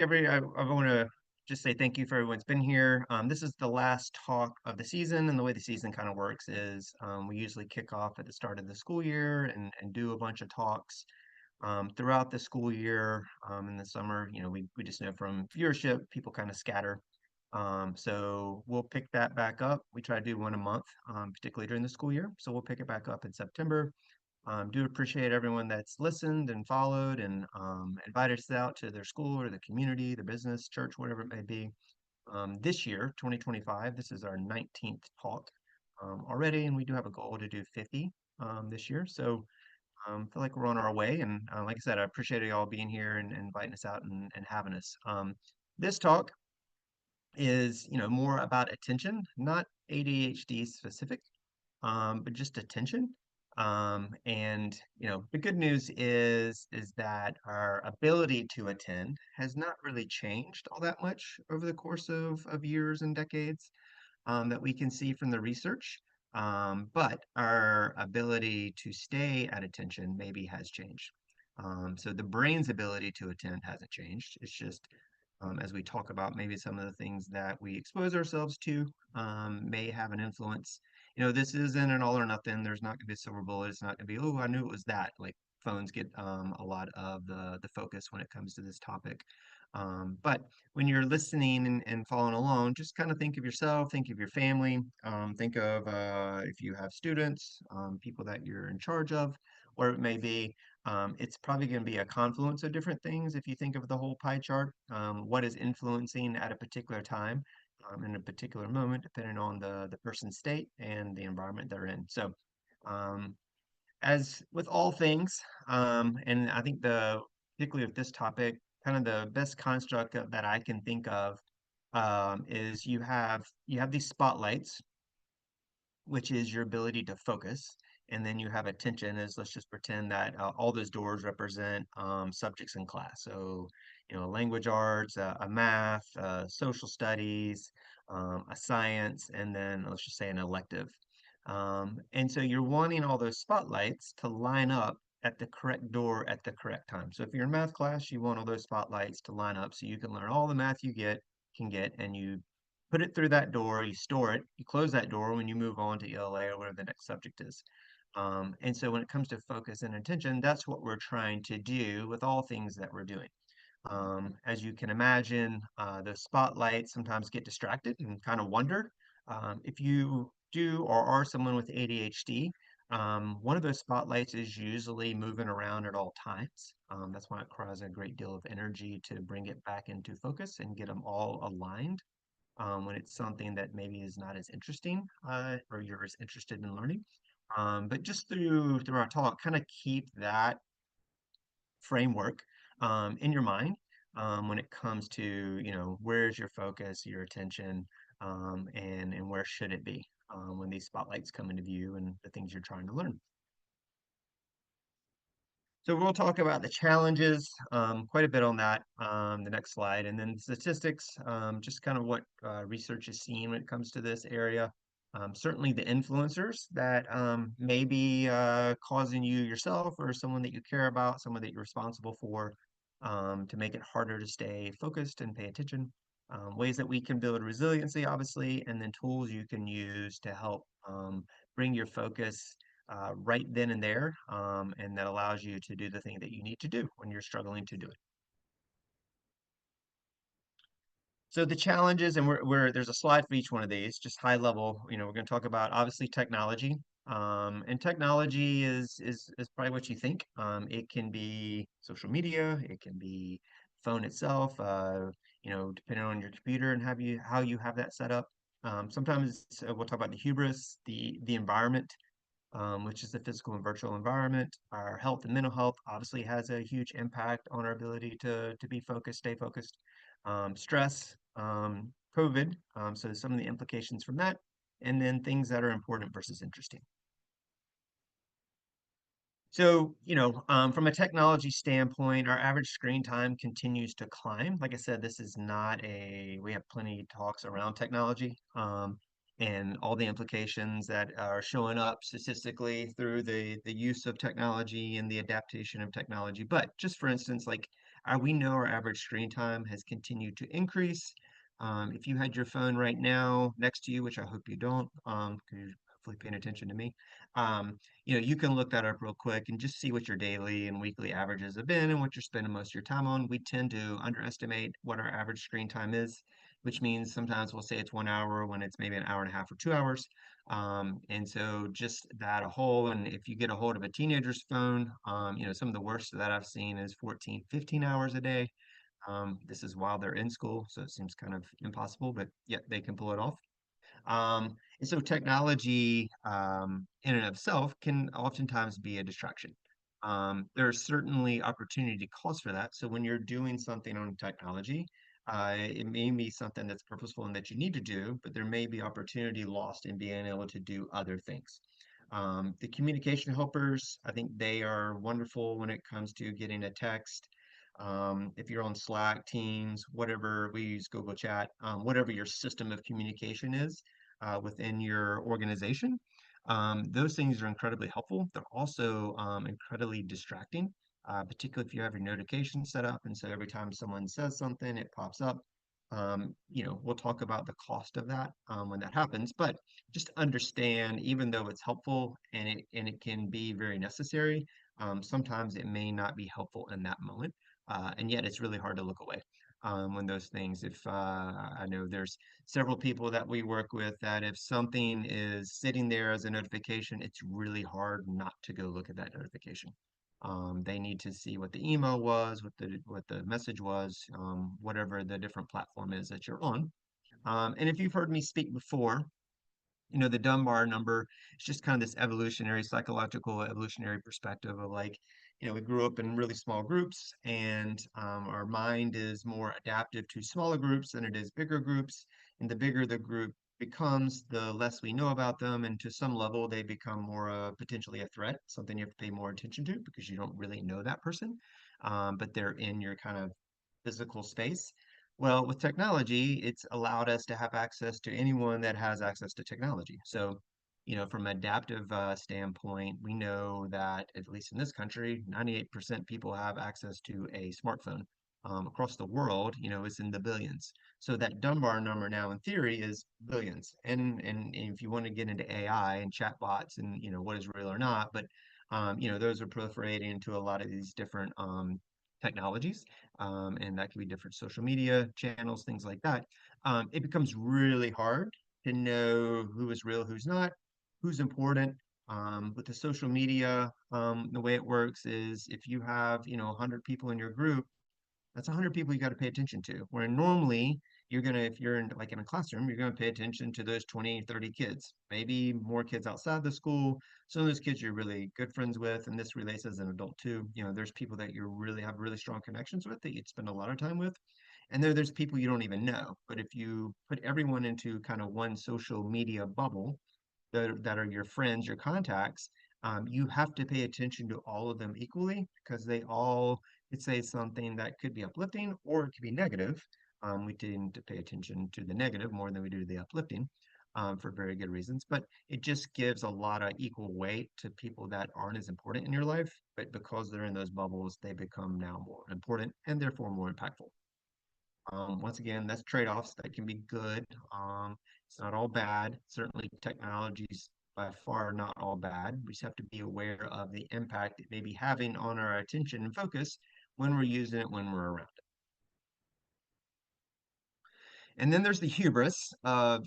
I want to just say thank you for everyone's been here. This is the last talk of the season, and the way the season kind of works is we usually kick off at the start of the school year and do a bunch of talks throughout the school year. In the summer, we just know from viewership, people kind of scatter. So we'll pick that back up. We try to do one a month, particularly during the school year. So we'll pick it back up in September. Do appreciate everyone that's listened and followed and invited us out to their school or the community, the business, church, whatever it may be. This year, 2025, this is our 19th talk already, and we do have a goal to do 50 this year. So feel like we're on our way. And like I said, I appreciate y'all being here and inviting us out and having us. This talk is, more about attention, not ADHD specific, but just attention. And the good news is that our ability to attend has not really changed all that much over the course of years and decades that we can see from the research. But our ability to stay at attention maybe has changed. So the brain's ability to attend hasn't changed. It's just as we talk about maybe some of the things that we expose ourselves to may have an influence. This isn't an all or nothing. There's not going to be a silver bullet. It's not going to be, oh, I knew it was that. Like phones get a lot of the focus when it comes to this topic. But when you're listening and following along, just kind of think of yourself, think of your family, think of if you have students, people that you're in charge of, where it may be. It's probably going to be a confluence of different things if you think of the whole pie chart. What is influencing at a particular time, in a particular moment, depending on the person's state and the environment they're in. So, um, as with all things, and I think particularly with this topic, kind of the best construct that I can think of is you have these spotlights, which is your ability to focus. And then you have attention as let's just pretend that all those doors represent subjects in class. So, language arts, a math, social studies, a science, and then let's just say an elective. And so you're wanting all those spotlights to line up at the correct door at the correct time. So if you're in math class, you want all those spotlights to line up so you can learn all the math can get, and you put it through that door, you store it, you close that door when you move on to ELA or whatever the next subject is. And so when it comes to focus and attention, that's what we're trying to do with all things that we're doing. As you can imagine, the spotlights sometimes get distracted and kind of wonder. If you do or are someone with ADHD, one of those spotlights is usually moving around at all times. That's why it requires a great deal of energy to bring it back into focus and get them all aligned when it's something that maybe is not as interesting or you're as interested in learning. But just through our talk, kind of keep that framework in your mind when it comes to where's your focus, your attention, and where should it be when these spotlights come into view and the things you're trying to learn. So we'll talk about the challenges, quite a bit on that, the next slide, and then statistics, just kind of what research is seeing when it comes to this area. Certainly the influencers that may be causing you yourself or someone that you care about, someone that you're responsible for, to make it harder to stay focused and pay attention. Ways that we can build resiliency, obviously, and then tools you can use to help bring your focus right then and there, and that allows you to do the thing that you need to do when you're struggling to do it. So the challenges, and there's a slide for each one of these, just high level. We're going to talk about obviously technology, and technology is probably what you think. It can be social media, it can be phone itself. Depending on your computer and how you have that set up. Sometimes we'll talk about the hubris, the environment, which is the physical and virtual environment. Our health and mental health obviously has a huge impact on our ability to be focused, stay focused. Stress, COVID, so some of the implications from that, and then things that are important versus interesting. So, from a technology standpoint, our average screen time continues to climb. Like I said, this is not we have plenty of talks around technology, and all the implications that are showing up statistically through the use of technology and the adaptation of technology. But just for instance, like we know our average screen time has continued to increase. If you had your phone right now next to you, which I hope you don't, because you're hopefully paying attention to me, you can look that up real quick and just see what your daily and weekly averages have been and what you're spending most of your time on. We tend to underestimate what our average screen time is, which means sometimes we'll say it's 1 hour when it's maybe an hour and a half or 2 hours. And so just that a whole, and if you get a hold of a teenager's phone, some of the worst that I've seen is 14, 15 hours a day. This is while they're in school, so it seems kind of impossible, but yet they can pull it off. And so technology in and of itself can oftentimes be a distraction. There are certainly opportunity costs for that. So when you're doing something on technology, it may be something that's purposeful and that you need to do, but there may be opportunity lost in being able to do other things. The communication helpers, I think they are wonderful when it comes to getting a text. If you're on Slack, Teams, whatever we use, Google Chat, whatever your system of communication is within your organization, those things are incredibly helpful. They're also incredibly distracting, particularly if you have your notifications set up. And so every time someone says something, it pops up. We'll talk about the cost of that when that happens, but just understand, even though it's helpful and it can be very necessary, sometimes it may not be helpful in that moment. And yet it's really hard to look away when those things, if I know there's several people that we work with that if something is sitting there as a notification, it's really hard not to go look at that notification. They need to see what the email was, what the message was, whatever the different platform is that you're on. And if you've heard me speak before, the Dunbar number is just kind of this evolutionary, psychological, evolutionary perspective of like, we grew up in really small groups, and our mind is more adaptive to smaller groups than it is bigger groups. And the bigger the group becomes, the less we know about them, and to some level, they become more potentially a threat, something you have to pay more attention to because you don't really know that person, but they're in your kind of physical space. Well, with technology, it's allowed us to have access to anyone that has access to technology. So, from an adaptive standpoint, we know that at least in this country, 98% people have access to a smartphone. Across the world, it's in the billions. So that Dunbar number now, in theory, is billions. And if you want to get into AI and chatbots and what is real or not, but those are proliferating into a lot of these different technologies, and that could be different social media channels, things like that. It becomes really hard to know who is real, who's not, who's important. With the social media, the way it works is if you have, 100 people in your group, that's 100 people you got to pay attention to. Where normally you're going to, if you're in like in a classroom, you're going to pay attention to those 20, 30 kids, maybe more kids outside the school. Some of those kids you're really good friends with, and this relates as an adult too. There's people that you really have really strong connections with that you'd spend a lot of time with. And there's people you don't even know. But if you put everyone into kind of one social media bubble, that are your friends, your contacts, you have to pay attention to all of them equally because they all could say something that could be uplifting or it could be negative. We tend to pay attention to the negative more than we do the uplifting, for very good reasons. But it just gives a lot of equal weight to people that aren't as important in your life, but because they're in those bubbles, they become now more important and therefore more impactful. Once again, that's trade-offs that can be good. It's not all bad. Certainly, technology's by far not all bad. We just have to be aware of the impact it may be having on our attention and focus when we're using it, when we're around. And then there's the hubris of,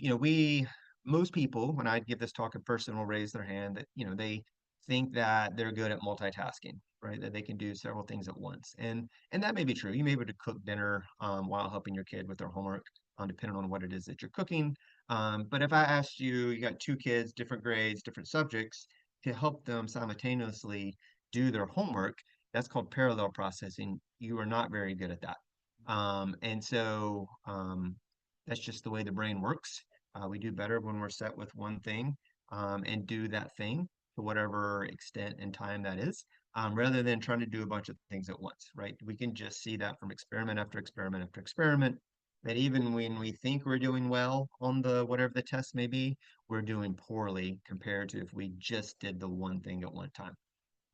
most people, when I give this talk in person, will raise their hand that, they think that they're good at multitasking, right? That they can do several things at once. And that may be true. You may be able to cook dinner while helping your kid with their homework, depending on what it is that you're cooking. But if I asked you, you got two kids, different grades, different subjects, to help them simultaneously do their homework, that's called parallel processing. You are not very good at that. And so that's just the way the brain works. We do better when we're set with one thing and do that thing to whatever extent and time that is, rather than trying to do a bunch of things at once, right? We can just see that from experiment after experiment after experiment, that even when we think we're doing well on the whatever the test may be, we're doing poorly compared to if we just did the one thing at one time.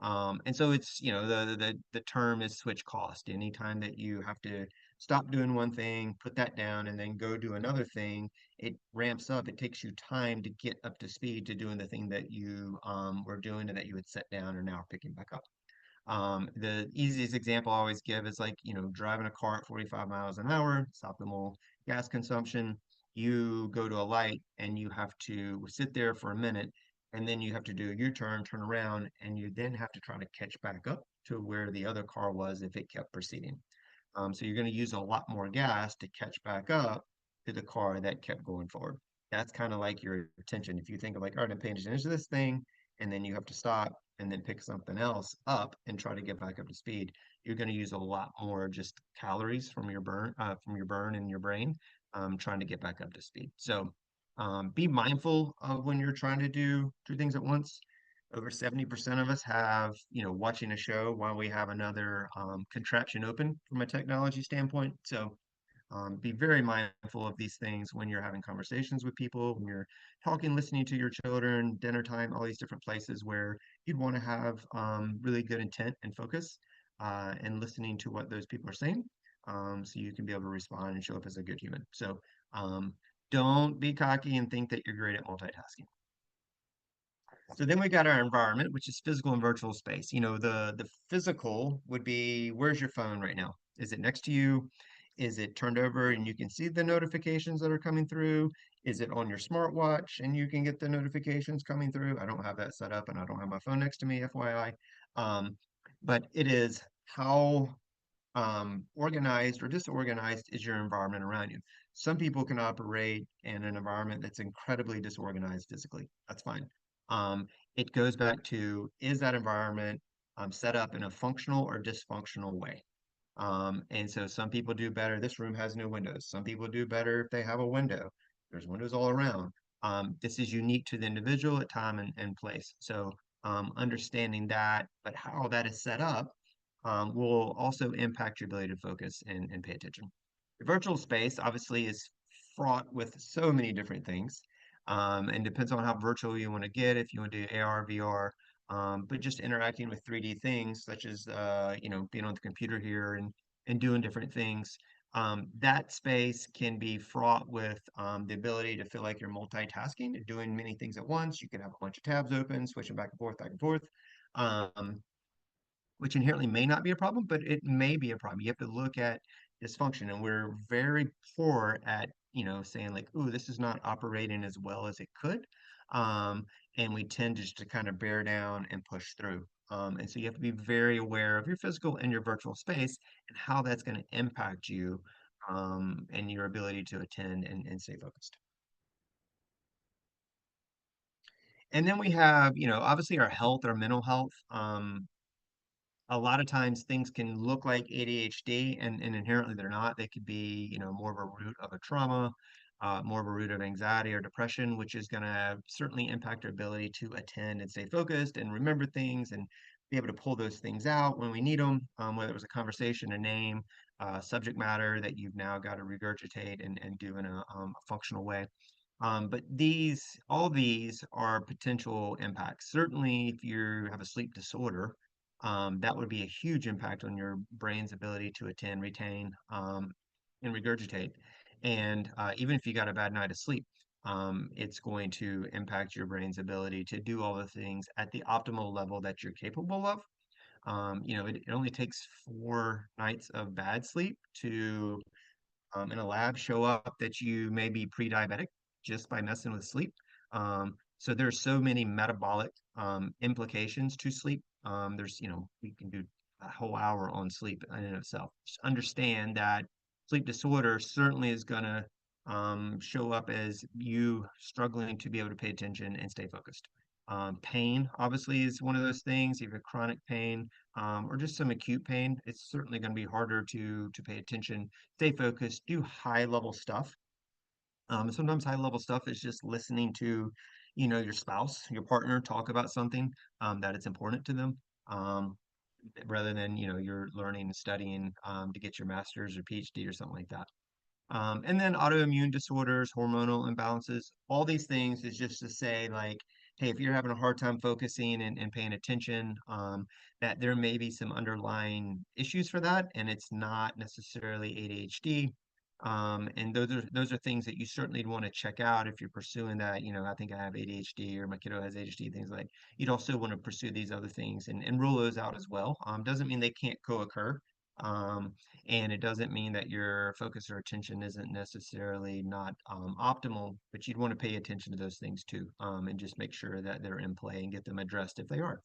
And so it's, the term is switch cost. Anytime that you have to stop doing one thing, put that down, and then go do another thing, it ramps up. It takes you time to get up to speed to doing the thing that you were doing and that you had set down and now are picking back up. The easiest example I always give is like, driving a car at 45 miles an hour, it's optimal gas consumption. You go to a light and you have to sit there for a minute, and then you have to do a U-turn, turn around, and you then have to try to catch back up to where the other car was if it kept proceeding. So you're going to use a lot more gas to catch back up to the car that kept going forward. That's kind of like your attention. If you think of like, all right, I'm paying attention to this thing, and then you have to stop and then pick something else up and try to get back up to speed, you're going to use a lot more just calories from your burn in your brain, trying to get back up to speed. So be mindful of when you're trying to do two things at once. Over 70% of us have, watching a show while we have another contraption open from a technology standpoint. So be very mindful of these things when you're having conversations with people, when you're talking, listening to your children, dinner time, all these different places where you'd want to have really good intent and focus, and listening to what those people are saying, so you can be able to respond and show up as a good human. So um, don't be cocky and think that you're great at multitasking. So then we got our environment, which is physical and virtual space. The physical would be, where's your phone right now? Is it next to you? Is it turned over and you can see the notifications that are coming through? Is it on your smartwatch and you can get the notifications coming through? I don't have that set up and I don't have my phone next to me, FYI. Um, but it is how organized or disorganized is your environment around you. Some people can operate in an environment that's incredibly disorganized physically. That's fine. Um, it goes back to, is that environment set up in a functional or dysfunctional way? And so some people do better. This room has no windows. Some people do better if they have a window. There's windows all around. This is unique to the individual at time and place. So understanding that, but how that is set up will also impact your ability to focus and pay attention. The virtual space obviously is fraught with so many different things, and depends on how virtual you want to get. If you want to do AR, VR, but just interacting with 3D things, such as being on the computer here and doing different things. That space can be fraught with the ability to feel like you're multitasking and doing many things at once. You can have a bunch of tabs open, switching back and forth, back and forth. Um, which inherently may not be a problem, but it may be a problem. You have to look at dysfunction, and we're very poor at, saying like, "Ooh, this is not operating as well as it could," um, and we tend just to kind of bear down and push through. And so you have to be very aware of your physical and your virtual space and how that's going to impact you, and your ability to attend and stay focused. And then we have, obviously our health, our mental health. A lot of times things can look like ADHD and inherently they're not. They could be, more of a root of a trauma, more of a root of anxiety or depression, which is going to certainly impact our ability to attend and stay focused and remember things and be able to pull those things out when we need them, whether it was a conversation, a name, subject matter that you've now got to regurgitate and do in a functional way. But all these are potential impacts. Certainly, if you have a sleep disorder, that would be a huge impact on your brain's ability to attend, retain, and regurgitate. And even if you got a bad night of sleep, it's going to impact your brain's ability to do all the things at the optimal level that you're capable of. It only takes 4 nights of bad sleep to in a lab show up that you may be pre-diabetic just by messing with sleep. So there's so many metabolic implications to sleep. We can do a whole hour on sleep in and of itself. Just understand that sleep disorder certainly is going to show up as you struggling to be able to pay attention and stay focused. Pain obviously is one of those things. If you have chronic pain, or just some acute pain, it's certainly going to be harder to pay attention, stay focused, do high level stuff. Sometimes high level stuff is just listening to, your spouse, your partner talk about something that it's important to them, rather than, you're learning and studying to get your master's or PhD or something like that. And then autoimmune disorders, hormonal imbalances, all these things is just to say, like, hey, if you're having a hard time focusing and paying attention, that there may be some underlying issues for that, and it's not necessarily ADHD. And those are things that you certainly want to check out if you're pursuing that. I think I have ADHD or my kiddo has ADHD, things like you'd also want to pursue these other things and rule those out as well. Doesn't mean they can't co-occur. Um, and it doesn't mean that your focus or attention isn't necessarily not optimal, but you'd want to pay attention to those things too, and just make sure that they're in play and get them addressed if they are.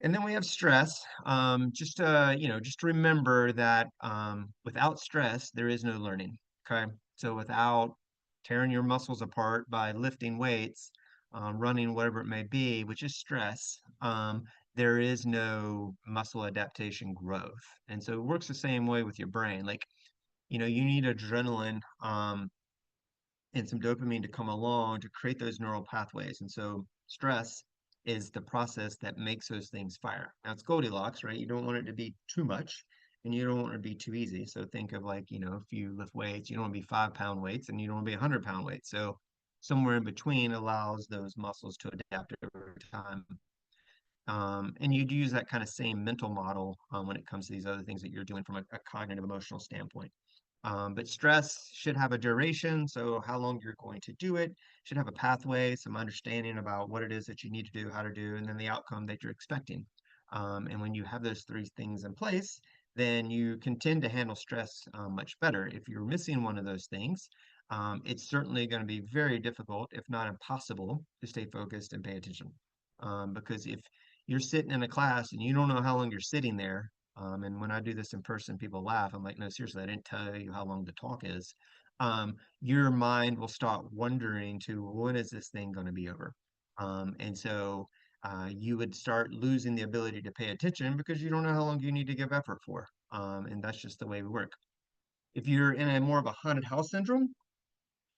And then we have stress. Just remember that without stress, there is no learning. Okay. So without tearing your muscles apart by lifting weights, running, whatever it may be, which is stress, there is no muscle adaptation growth. And so it works the same way with your brain. Like, you need adrenaline, and some dopamine to come along to create those neural pathways. And so stress is the process that makes those things fire. Now it's Goldilocks, right? You don't want it to be too much and you don't want it to be too easy. So think of like, if you lift weights, you don't want to be 5 pound weights and you don't want to be 100 pound weights. So somewhere in between allows those muscles to adapt over time. And you'd use that kind of same mental model when it comes to these other things that you're doing from a cognitive emotional standpoint. But stress should have a duration, so how long you're going to do it, should have a pathway, some understanding about what it is that you need to do, how to do, and then the outcome that you're expecting. And when you have those three things in place, then you can tend to handle stress much better. If you're missing one of those things, it's certainly going to be very difficult, if not impossible, to stay focused and pay attention. Because if you're sitting in a class and you don't know how long you're sitting there, and when I do this in person, people laugh. I'm like, no, seriously, I didn't tell you how long the talk is. Your mind will start wondering to when is this thing going to be over? And so you would start losing the ability to pay attention because you don't know how long you need to give effort for. And that's just the way we work. If you're in a more of a haunted house syndrome,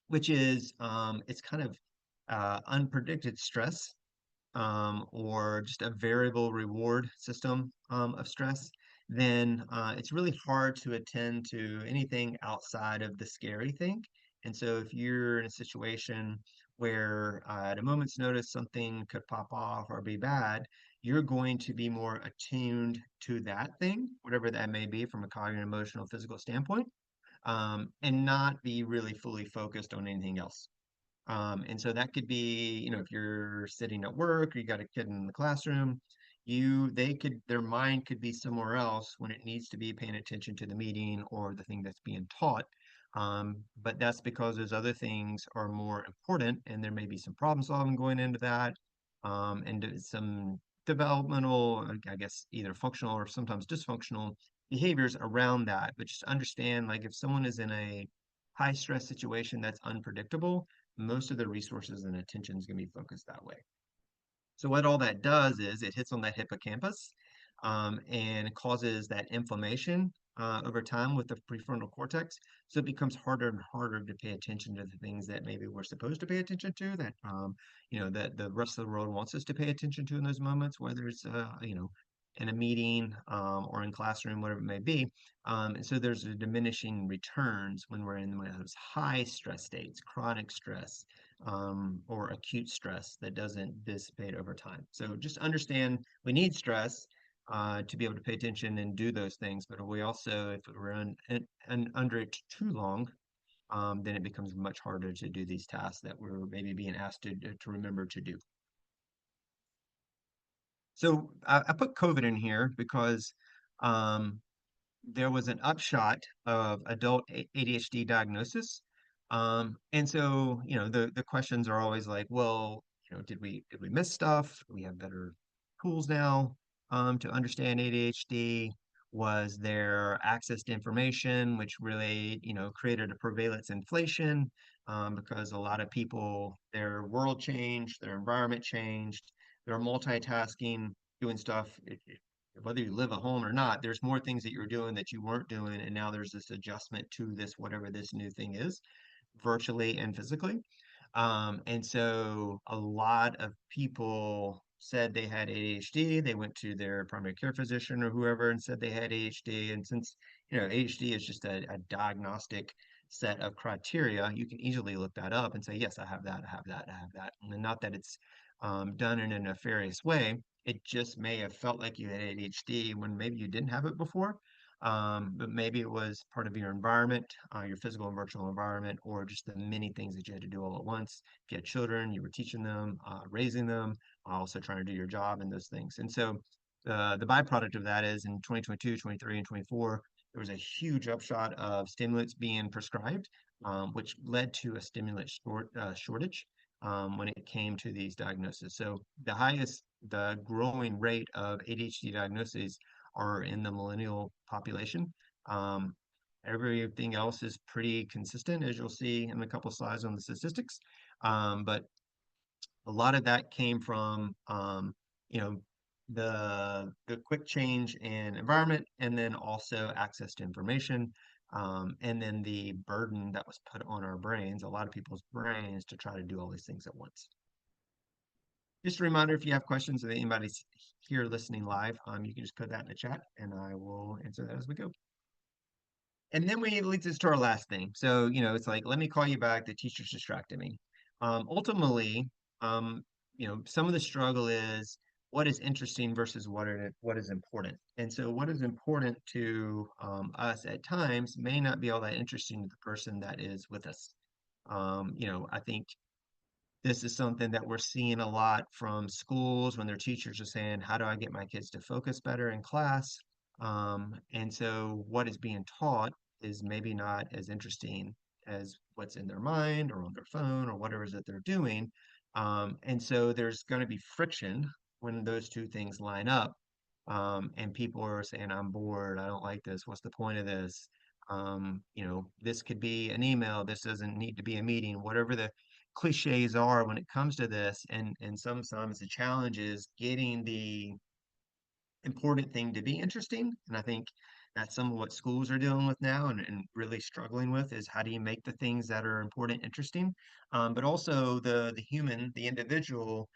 which is it's kind of unpredicted stress, or just a variable reward system of stress, then it's really hard to attend to anything outside of the scary thing. And so if you're in a situation where at a moment's notice something could pop off or be bad, you're going to be more attuned to that thing, whatever that may be from a cognitive, emotional, physical standpoint, and not be really fully focused on anything else. And so that could be, if you're sitting at work or you got a kid in the classroom, their mind could be somewhere else when it needs to be paying attention to the meeting or the thing that's being taught. But that's because those other things are more important and there may be some problem solving going into that, and some developmental, I guess, either functional or sometimes dysfunctional behaviors around that. But just understand, like, if someone is in a high stress situation that's unpredictable, most of the resources and attention is going to be focused that way. So what all that does is it hits on that hippocampus, and causes that inflammation over time with the prefrontal cortex. So it becomes harder and harder to pay attention to the things that maybe we're supposed to pay attention to, that the rest of the world wants us to pay attention to in those moments, whether it's in a meeting, or in classroom, whatever it may be. And so there's a diminishing returns when we're in one of those high stress states, chronic stress, or acute stress that doesn't dissipate over time. So just understand we need stress to be able to pay attention and do those things. But we also, if we're under it too long, then it becomes much harder to do these tasks that we're maybe being asked to remember to do. So I put COVID in here because um, there was an upshot of adult ADHD diagnosis. And so, the questions are always like, well, did we miss stuff? Do we have better tools now to understand ADHD? Was there access to information, which really, created a prevalence inflation, because a lot of people, their world changed, their environment changed, they're multitasking, doing stuff. Whether you live at home or not, there's more things that you're doing that you weren't doing, and now there's this adjustment to this, whatever this new thing is, virtually and physically. And so a lot of people said they had ADHD. They went to their primary care physician or whoever and said they had ADHD. And since, ADHD is just a diagnostic set of criteria, you can easily look that up and say, yes, I have that, I have that, I have that. And not that it's done in a nefarious way. It just may have felt like you had ADHD when maybe you didn't have it before. But maybe it was part of your environment, your physical and virtual environment, or just the many things that you had to do all at once. If you had children, you were teaching them, raising them, also trying to do your job and those things. And so the byproduct of that is in 2022, 23, and 24, there was a huge upshot of stimulants being prescribed, which led to a shortage when it came to these diagnoses. So the growing rate of ADHD diagnoses are in the millennial population. Um, Everything else is pretty consistent, as you'll see in a couple slides on the statistics. But a lot of that came from you know the quick change in environment, and then also access to information, and then the burden that was put on our brains, a lot of people's brains, to try to do all these things at once. Just a reminder, if you have questions, if anybody's here listening live, you can just put that in the chat and I will answer that as we go. And then we leads us to our last thing. So, it's like, let me call you back. The teacher's distracted me. Ultimately, um, some of the struggle is what is interesting versus what is important. And so, what is important to us at times may not be all that interesting to the person that is with us. I think this is something that we're seeing a lot from schools when their teachers are saying, how do I get my kids to focus better in class? And so what is being taught is maybe not as interesting as what's in their mind or on their phone or whatever it is that they're doing. And so there's going to be friction when those two things line up. And people are saying, I'm bored. I don't like this. What's the point of this? This could be an email. This doesn't need to be a meeting, whatever the cliches are when it comes to this. And sometimes the challenge is getting the important thing to be interesting. And I think that's some of what schools are dealing with now, and really struggling with, is how do you make the things that are important interesting, but also the human, the individual,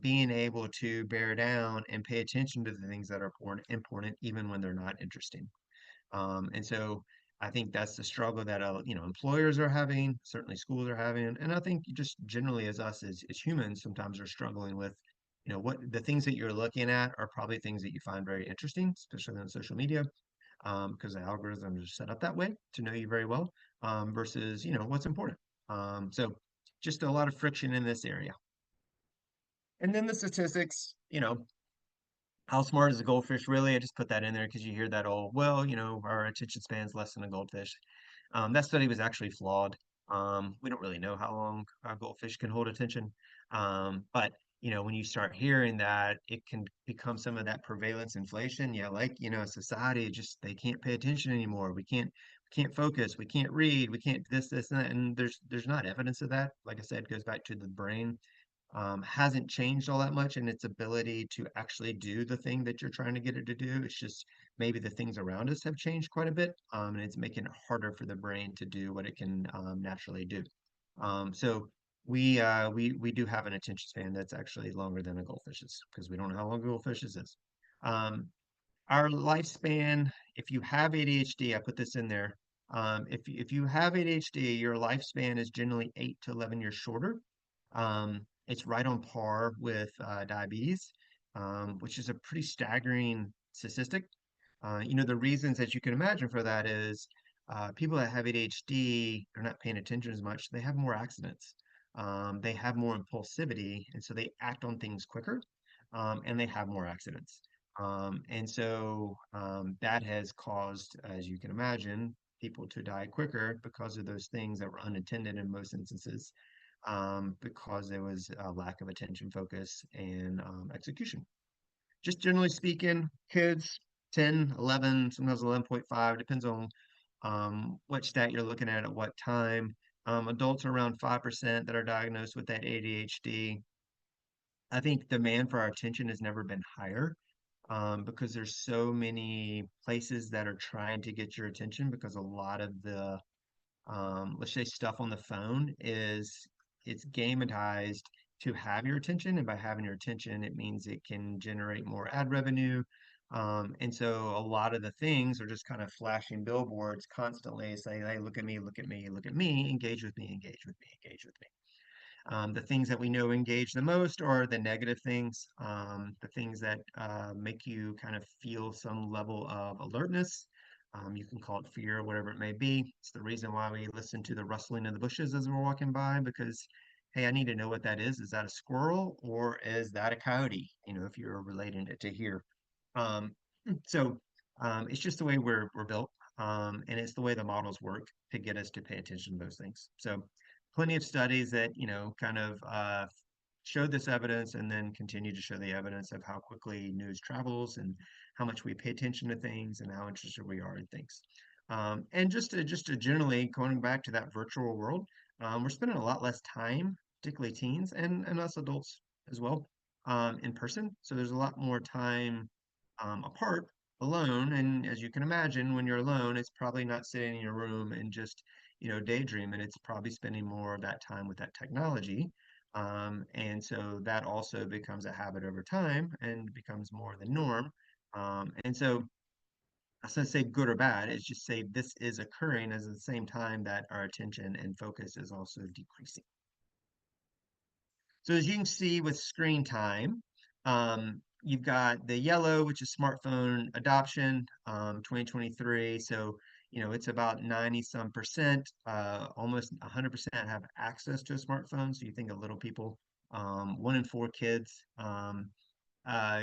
being able to bear down and pay attention to the things that are important even when they're not interesting. And so I think that's the struggle that employers are having, certainly schools are having, and I think just generally as us as humans sometimes are struggling with, what the things that you're looking at are probably things that you find very interesting, especially on social media, because the algorithms are set up that way to know you very well, versus what's important. So just a lot of friction in this area. And then the statistics, how smart is a goldfish really? I just put that in there because you hear that all, well, our attention span's less than a goldfish. That study was actually flawed. We don't really know how long a goldfish can hold attention. But when you start hearing that, it can become some of that prevalence inflation. Yeah, like, society just they can't pay attention anymore. We can't focus, we can't read, we can't this, and that. And there's not evidence of that. Like I said, it goes back to the brain hasn't changed all that much in its ability to actually do the thing that you're trying to get it to do. It's just maybe the things around us have changed quite a bit, and it's making it harder for the brain to do what it can naturally do. So we do have an attention span that's actually longer than a goldfish's because we don't know how long a goldfish's is. Um, our lifespan, if you have ADHD, I put this in there. If you have ADHD, your lifespan is generally 8 to 11 years shorter. It's right on par with diabetes, which is a pretty staggering statistic. The reasons, as you can imagine, for that is people that have ADHD are not paying attention as much. They have more accidents. They have more impulsivity, and so they act on things quicker, and they have more accidents. And so that has caused, as you can imagine, people to die quicker because of those things that were unintended in most instances, because there was a lack of attention, focus, and execution. Just generally speaking, kids 10, 11, sometimes 11.5, depends on what stat you're looking at what time. Adults are around 5% that are diagnosed with that ADHD. I think demand for our attention has never been higher, because there's so many places that are trying to get your attention, because a lot of the let's say stuff on the phone it's gamatized to have your attention, and by having your attention it means it can generate more ad revenue, And so a lot of the things are just kind of flashing billboards constantly saying, hey, look at me, look at me, look at me, engage with me, engage with me, engage with me. The things that we know engage the most are the negative things, the things that make you kind of feel some level of alertness. You can call it fear, whatever it may be. It's the reason why we listen to the rustling of the bushes as we're walking by, because, hey, I need to know what that is. Is that a squirrel or is that a coyote? You know, if you're relating it to here. Um, so it's just the way we're built, and it's the way the models work to get us to pay attention to those things. So plenty of studies that, kind of showed this evidence and then continue to show the evidence of how quickly news travels and how much we pay attention to things and how interested we are in things. And just to generally going back to that virtual world, we're spending a lot less time, particularly teens and us adults as well, in person. So there's a lot more time apart, alone. And as you can imagine, when you're alone, it's probably not sitting in your room and just, daydreaming. It's probably spending more of that time with that technology. And so that also becomes a habit over time and becomes more the norm. And so I was going to say good or bad, it's just say this is occurring as at the same time that our attention and focus is also decreasing. So as you can see with screen time, you've got the yellow, which is smartphone adoption, 2023. So, it's about 90 some percent, almost 100% have access to a smartphone. So you think of little people, 1 in 4 kids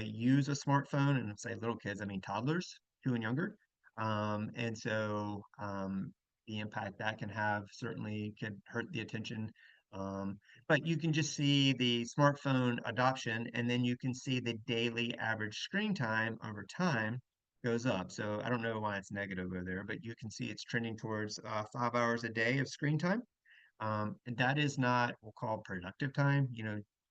use a smartphone, and say little kids, I mean toddlers, 2 and younger. And so the impact that can have certainly can hurt the attention. But you can just see the smartphone adoption, and then you can see the daily average screen time over time goes up. So I don't know why it's negative over there, but you can see it's trending towards 5 hours a day of screen time. And that is not, we'll call productive time.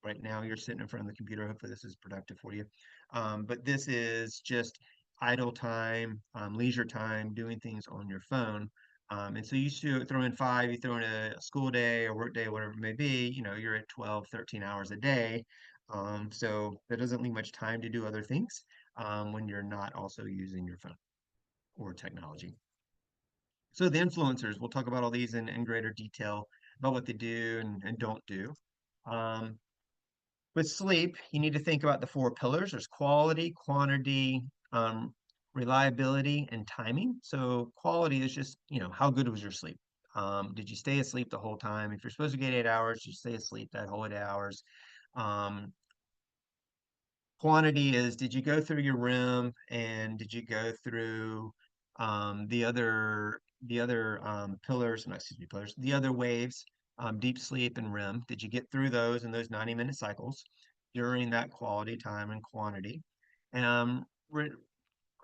Right now you're sitting in front of the computer. Hopefully this is productive for you. But this is just idle time, leisure time, doing things on your phone. And so you should throw in 5, you throw in a school day or work day, whatever it may be, you're at 12, 13 hours a day. So that doesn't leave much time to do other things when you're not also using your phone or technology. So the influencers, we'll talk about all these in greater detail about what they do and don't do. Um, with sleep, you need to think about the 4 pillars. There's quality, quantity, reliability, and timing. So quality is just, how good was your sleep? Did you stay asleep the whole time? If you're supposed to get 8 hours, you stay asleep that whole 8 hours. Um, Quantity is, did you go through your REM and did you go through the other pillars, not excuse me, pillars, the other waves, deep sleep and REM? Did you get through those in those 90-minute cycles during that quality time and quantity? Um, re-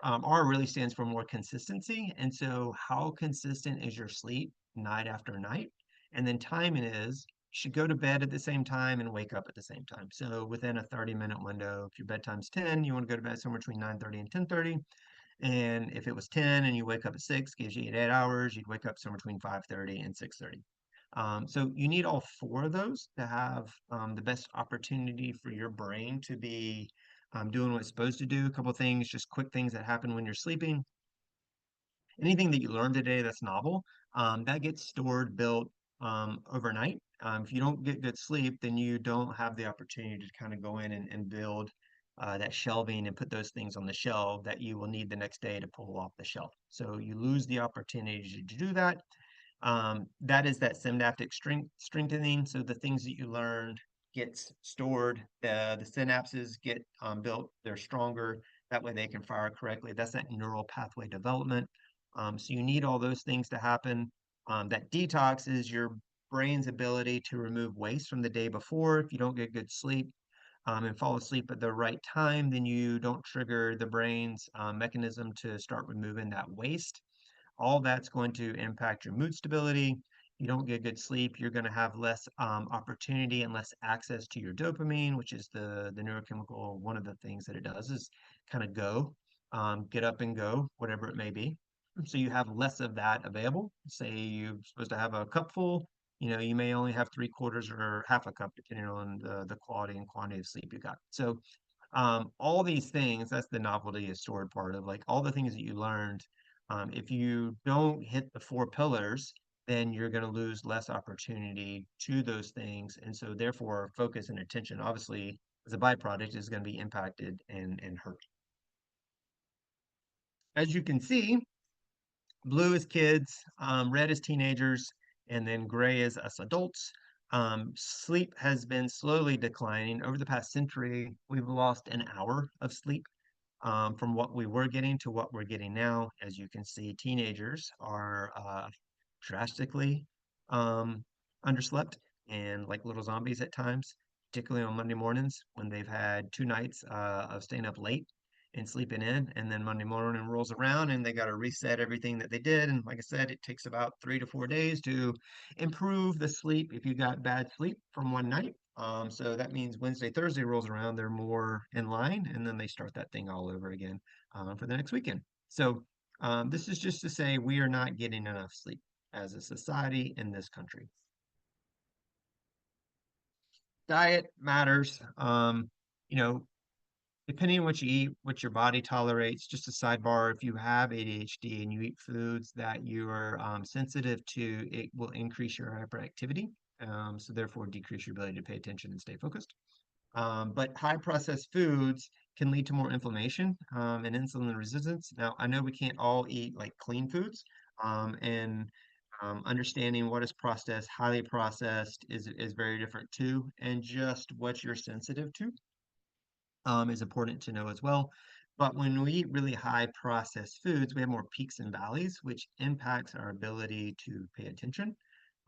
R really stands for more consistency. And so, how consistent is your sleep night after night? And then timing is, you should go to bed at the same time and wake up at the same time. So, within a 30-minute window, if your bedtime's 10, you want to go to bed somewhere between 9:30 and 10:30. And if it was 10 and you wake up at 6, gives you 8 hours, you'd wake up somewhere between 5:30 and 6:30. So you need all 4 of those to have the best opportunity for your brain to be doing what it's supposed to do. A couple of things, just quick things that happen when you're sleeping. Anything that you learned today that's novel, that gets stored, built overnight. If you don't get good sleep, then you don't have the opportunity to kind of go in and build that shelving and put those things on the shelf that you will need the next day to pull off the shelf. So you lose the opportunity to do that. That is that synaptic strengthening. So the things that you learned gets stored, the synapses get built, they're stronger. That way they can fire correctly. That's that neural pathway development. So you need all those things to happen. That detox is your brain's ability to remove waste from the day before. If you don't get good sleep and fall asleep at the right time, then you don't trigger the brain's mechanism to start removing that waste. All that's going to impact your mood stability. You don't get good sleep, you're going to have less opportunity and less access to your dopamine, which is the neurochemical. One of the things that it does is kind of go, get up and go, whatever it may be. So you have less of that available. Say you're supposed to have a cup full, you may only have 3/4 or half a cup, depending on the quality and quantity of sleep you got. So All these things, that's the novelty is stored part of like all the things that you learned. If you don't hit the four pillars, then you're going to lose less opportunity to those things. And so therefore focus and attention, obviously, as a byproduct, is going to be impacted and hurt. As you can see, blue is kids, red is teenagers, and then gray is us adults. Sleep has been slowly declining. Over the past century, we've lost an hour of sleep from what we were getting to what we're getting now. As you can see, teenagers are drastically um, underslept and like little zombies at times, particularly on Monday mornings when they've had 2 nights of staying up late and sleeping in. And then Monday morning rolls around and they got to reset everything that they did. And like I said, it takes about 3 to 4 days to improve the sleep if you got bad sleep from one night. So that means Wednesday, Thursday rolls around, they're more in line, and then they start that thing all over again for the next weekend. So this is just to say we are not getting enough sleep as a society in this country. Diet matters. You know, depending on what you eat, what your body tolerates. Just a sidebar, if you have ADHD and you eat foods that you are sensitive to, it will increase your hyperactivity. So therefore decrease your ability to pay attention and stay focused. But high processed foods can lead to more inflammation and insulin resistance. Now, I know we can't all eat like clean foods, and understanding what is processed, highly processed is very different too, and just what you're sensitive to is important to know as well. But when we eat really high processed foods, we have more peaks and valleys, which impacts our ability to pay attention,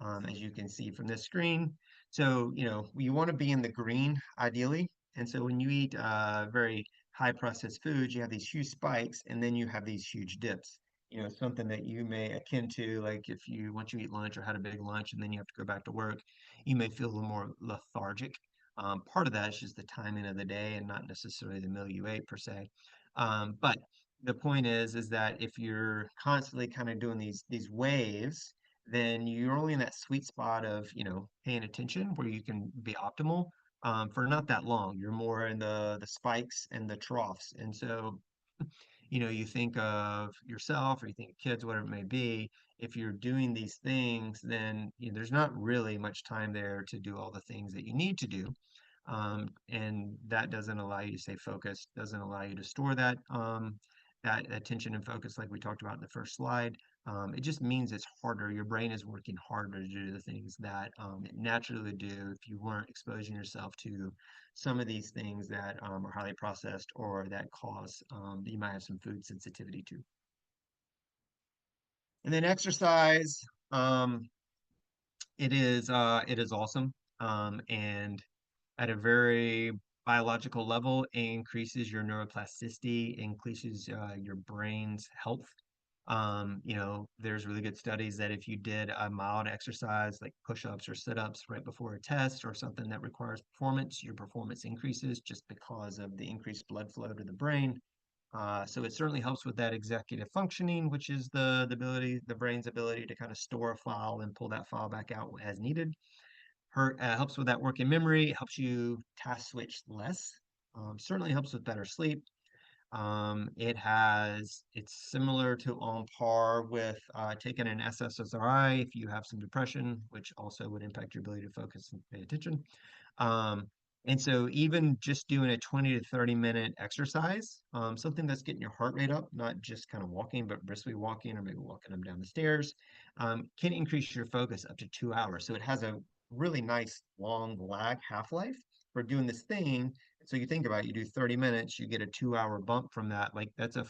as you can see from this screen. So, you want to be in the green ideally. And so when you eat very high processed foods, you have these huge spikes and then you have these huge dips. Something that you may akin to like if you once you eat lunch or had a big lunch and then you have to go back to work, you may feel a little more lethargic. Part of that is just the timing of the day and not necessarily the meal you ate per se. But the point is that if you're constantly kind of doing these waves, then you're only in that sweet spot of, paying attention where you can be optimal for not that long. You're more in the spikes and the troughs. And so, you think of yourself or you think of kids, whatever it may be, if you're doing these things, then there's not really much time there to do all the things that you need to do. And that doesn't allow you to stay focused, doesn't allow you to store that attention and focus like we talked about in the first slide. It just means it's harder. Your brain is working harder to do the things that it naturally would do if you weren't exposing yourself to some of these things that are highly processed or that cause that you might have some food sensitivity to. And then exercise, um, it is awesome. And at a very biological level, it increases your neuroplasticity, increases your brain's health. There's really good studies that if you did a mild exercise like push-ups or sit-ups right before a test or something that requires performance, your performance increases just because of the increased blood flow to the brain. So it certainly helps with that executive functioning, which is the brain's ability to kind of store a file and pull that file back out as needed. Helps with that working memory, helps you task switch less. Certainly helps with better sleep. It's similar to on par with taking an SSRI if you have some depression, which also would impact your ability to focus and pay attention. Um, and so even just doing a 20 to 30 minute exercise, something that's getting your heart rate up, not just kind of walking, but briskly walking or maybe walking them down the stairs, can increase your focus up to 2 hours. So it has a really nice long lag half-life for doing this thing. So you think about it, you do 30 minutes, you get a 2 hour bump from that. Like that's a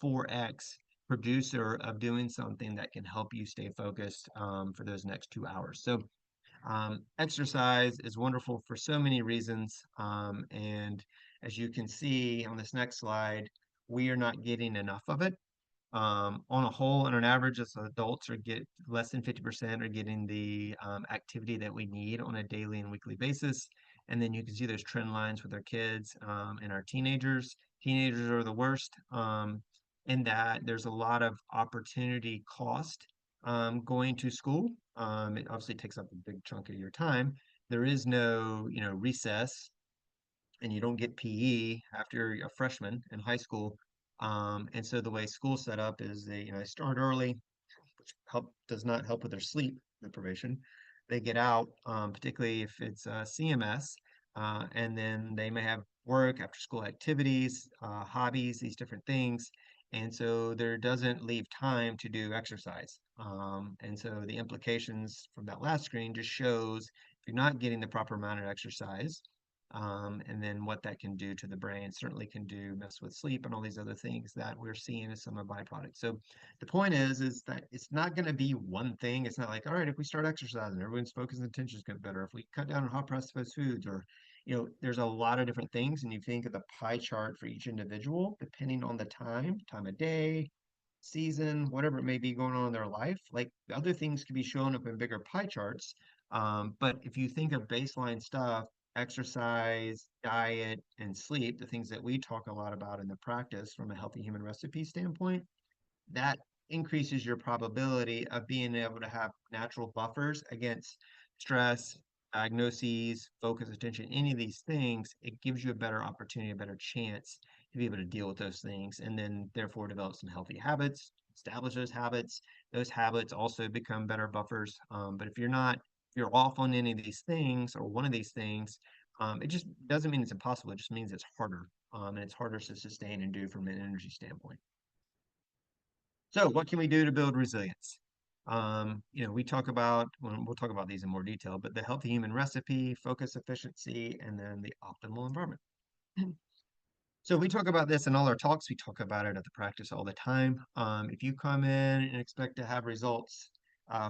4x producer of doing something that can help you stay focused for those next 2 hours. So exercise is wonderful for so many reasons. And as you can see on this next slide, we are not getting enough of it. On a whole, on an average, as adults are get less than 50% are getting the activity that we need on a daily and weekly basis. And then you can see those trend lines with our kids and our teenagers. Teenagers are the worst in that there's a lot of opportunity cost going to school. It obviously takes up a big chunk of your time. There is no, recess and you don't get PE after you're a freshman in high school. And so the way school's set up is they start early, which does not help with their sleep deprivation. They get out, particularly if it's CMS, and then they may have work, after school activities, hobbies, these different things. And so there doesn't leave time to do exercise. And so the implications from that last screen just shows if you're not getting the proper amount of exercise, and then what that can do to the brain certainly can do mess with sleep and all these other things that we're seeing as some of the byproducts. So the point is that it's not going to be one thing. It's not like, all right, if we start exercising, everyone's focus and attention is going to be better. If we cut down on hot processed foods, or there's a lot of different things, and you think of the pie chart for each individual, depending on the time of day, season, whatever it may be going on in their life. Like the other things could be shown up in bigger pie charts. But if you think of baseline stuff, exercise, diet, and sleep, the things that we talk a lot about in the practice from a healthy human recipe standpoint, that increases your probability of being able to have natural buffers against stress, diagnoses, focus, attention, any of these things. It gives you a better opportunity, a better chance to be able to deal with those things, and then therefore develop some healthy habits, establish those habits. Those habits also become better buffers. But if you're off on any of these things or one of these things, it just doesn't mean it's impossible. It just means it's harder. And it's harder to sustain and do from an energy standpoint. So, what can we do to build resilience? We talk about, well, we'll talk about these in more detail, but the healthy human recipe, focus efficiency, and then the optimal environment. So we talk about this in all our talks. We talk about it at the practice all the time. If you come in and expect to have results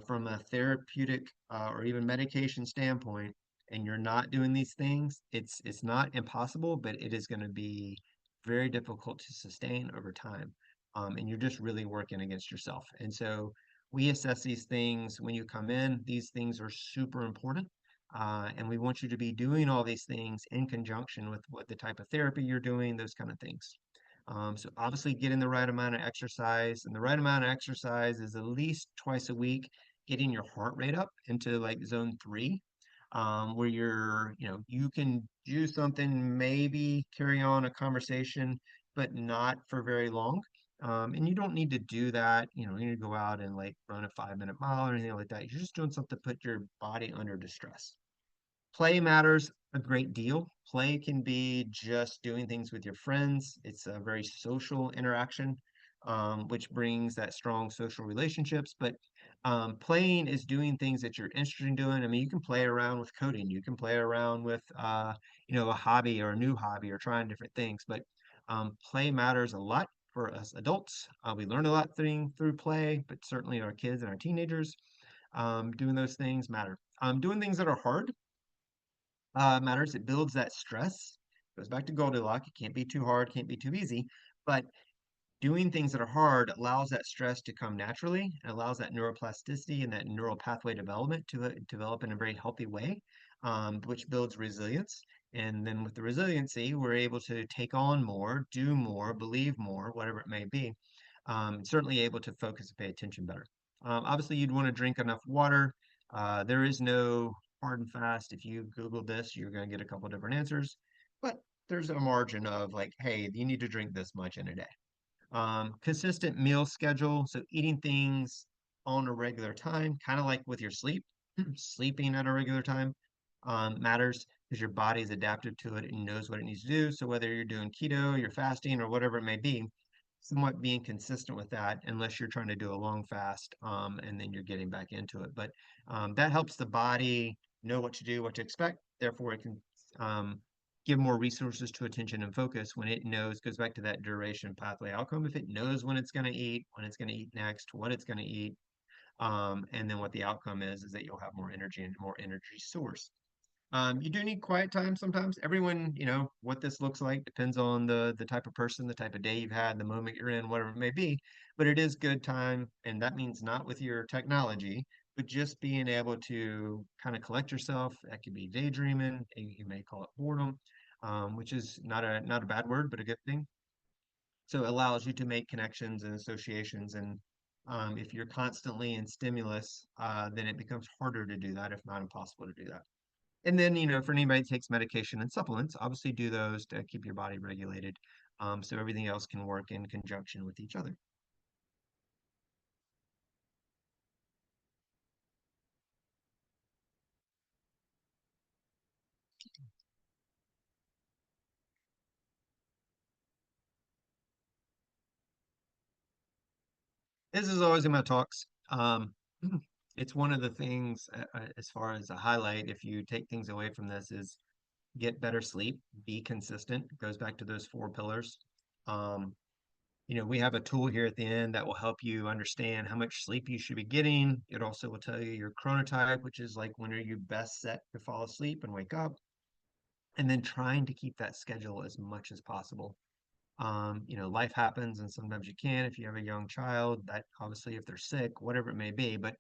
from a therapeutic or even medication standpoint, and you're not doing these things, it's not impossible, but it is going to be very difficult to sustain over time. And you're just really working against yourself. And so we assess these things when you come in. These things are super important. And we want you to be doing all these things in conjunction with what the type of therapy you're doing, those kind of things. So obviously getting the right amount of exercise, and the right amount of exercise is at least twice a week, getting your heart rate up into like zone 3, where you can do something, maybe carry on a conversation, but not for very long. And you don't need to do that. You need to go out and like run a 5-minute mile or anything like that. You're just doing something to put your body under distress. Play matters a great deal. Play can be just doing things with your friends. It's a very social interaction, which brings that strong social relationships. But playing is doing things that you're interested in doing. I mean, you can play around with coding. You can play around with, a hobby or a new hobby or trying different things. But play matters a lot for us adults. We learn a lot through play, but certainly our kids and our teenagers, doing those things matter. Doing things that are hard matters. It builds that stress. Goes back to Goldilocks. It can't be too hard, can't be too easy. But doing things that are hard allows that stress to come naturally and allows that neuroplasticity and that neural pathway development to develop in a very healthy way, which builds resilience. And then with the resiliency, we're able to take on more, do more, believe more, whatever it may be. Certainly able to focus and pay attention better. Obviously, you'd want to drink enough water. There is no hard and fast. If you Google this, you're going to get a couple different answers. But there's a margin of like, hey, you need to drink this much in a day. Consistent meal schedule, so eating things on a regular time, kind of like with your sleep. Sleeping at a regular time matters because your body is adapted to it and knows what it needs to do. So whether you're doing keto, you're fasting, or whatever it may be, somewhat being consistent with that, unless you're trying to do a long fast, and then you're getting back into it. But that helps the body know what to do, what to expect. Therefore, it can um, give more resources to attention and focus when it knows, goes back to that duration pathway outcome. If it knows when it's going to eat, when it's going to eat next, what it's going to eat, and then what the outcome is that you'll have more energy and more energy source. You do need quiet time sometimes. Everyone, what this looks like depends on the type of person, the type of day you've had, the moment you're in, whatever it may be. But it is good time, and that means not with your technology, but just being able to kind of collect yourself. That could be daydreaming. You may call it boredom, which is not a bad word, but a good thing. So it allows you to make connections and associations. And if you're constantly in stimulus, then it becomes harder to do that, if not impossible to do that. And then, for anybody that takes medication and supplements, obviously do those to keep your body regulated, so everything else can work in conjunction with each other. This is always in my talks. It's one of the things, as far as a highlight, if you take things away from this, is get better sleep, be consistent. It goes back to those four pillars. Um, we have a tool here at the end that will help you understand how much sleep you should be getting. It also will tell you your chronotype, which is like when are you best set to fall asleep and wake up, and then trying to keep that schedule as much as possible. Life happens and sometimes you can if you have a young child, that obviously if they're sick, whatever it may be, but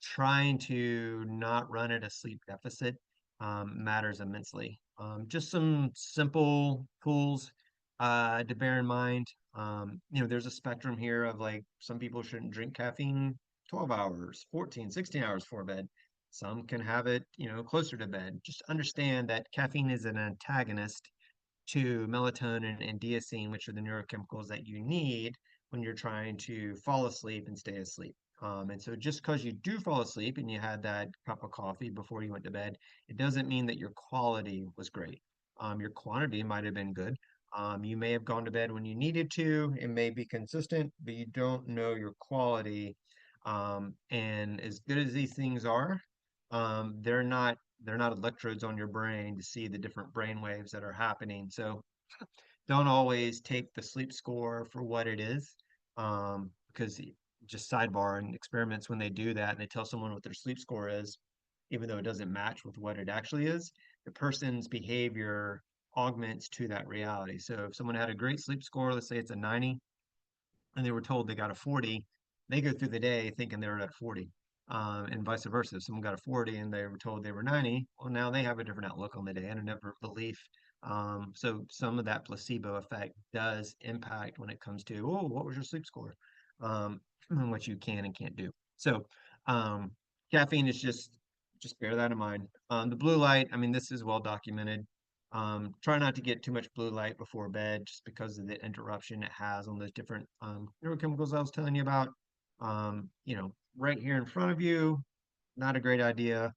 trying to not run at a sleep deficit matters immensely. Just some simple tools to bear in mind. There's a spectrum here of like some people shouldn't drink caffeine 12 hours, 14, 16 hours before bed. Some can have it, closer to bed. Just understand that caffeine is an antagonist to melatonin and deosine, which are the neurochemicals that you need when you're trying to fall asleep and stay asleep. And so just because you do fall asleep and you had that cup of coffee before you went to bed, it doesn't mean that your quality was great. Your quantity might have been good. You may have gone to bed when you needed to. It may be consistent, but you don't know your quality. And as good as these things are, they're not electrodes on your brain to see the different brain waves that are happening. So don't always take the sleep score for what it is. Because just sidebar and experiments, when they do that and they tell someone what their sleep score is, even though it doesn't match with what it actually is, the person's behavior augments to that reality. So if someone had a great sleep score, let's say it's a 90, and they were told they got a 40, they go through the day thinking they were at 40. And vice versa. If someone got a 40 and they were told they were 90, well, now they have a different outlook on the day and a different belief. So some of that placebo effect does impact when it comes to, oh, what was your sleep score? And what you can and can't do. So um, caffeine is just bear that in mind. The blue light, I mean, this is well documented. Try not to get too much blue light before bed just because of the interruption it has on those different neurochemicals I was telling you about. Right here in front of you, not a great idea.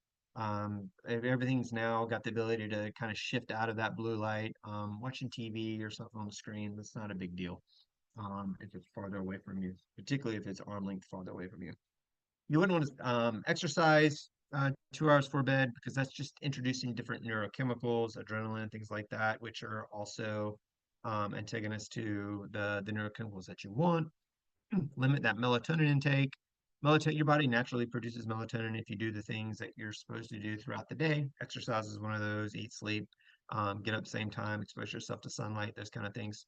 Everything's now got the ability to kind of shift out of that blue light. Watching TV or something on the screen, that's not a big deal if it's farther away from you, particularly if it's arm length farther away from you. You wouldn't want to exercise 2 hours before bed because that's just introducing different neurochemicals, adrenaline, things like that, which are also antagonists to the neurochemicals that you want. Limit that melatonin intake. Melatonin, your body naturally produces melatonin if you do the things that you're supposed to do throughout the day. Exercise is one of those. Eat, sleep, get up same time, expose yourself to sunlight, those kind of things.